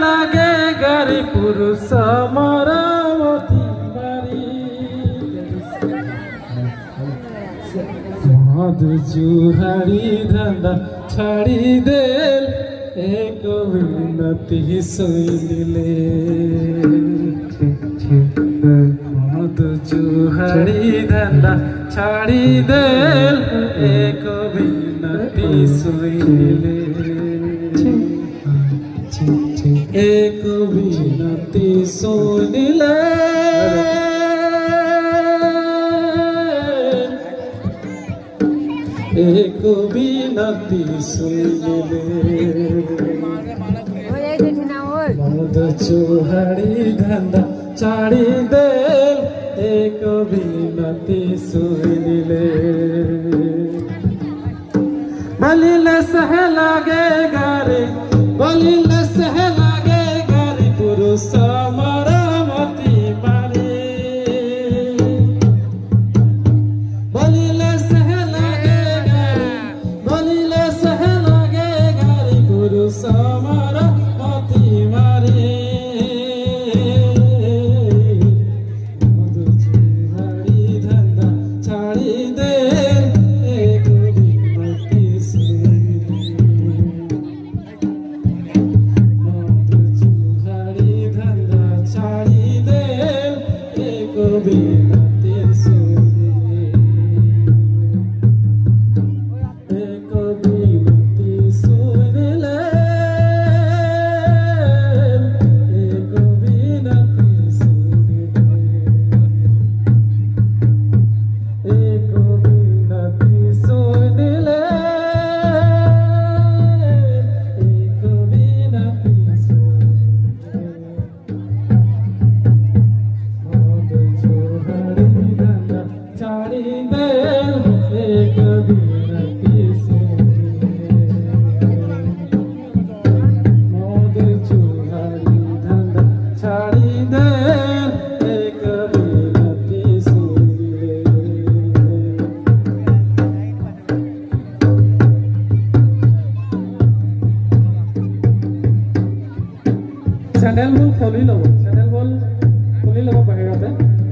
লাগে গাড়ি পুরুষ মরামতি বাড়ি মদ জুহারি ধান্দা ছাড়ি দেল এক বিনতি শুনিলে মদ জুহারি ধান্দা ছাড়ি দেল এক বিনতি শুনিলে এক বিনতি শুনিলে এক বিনতি শুনিলে মদ চুহাড়ি ধান্দা ছাড়ি দেল এক বিনতি শুনিলে বলিলে সহ লাগে গারে বলিলে সহ লাগে গারে পুরুষ মরামতি বাড়ি বলিলে সহ লাগে গারে বলিলে সহ লাগে গারে পুরুষ মরামতি বাড়ি মদ চুহাড়ি ধান্দা ছাড়ি দে এক বিনতি Channel bol kholi lobo, channel bol kholi lobo bahirate.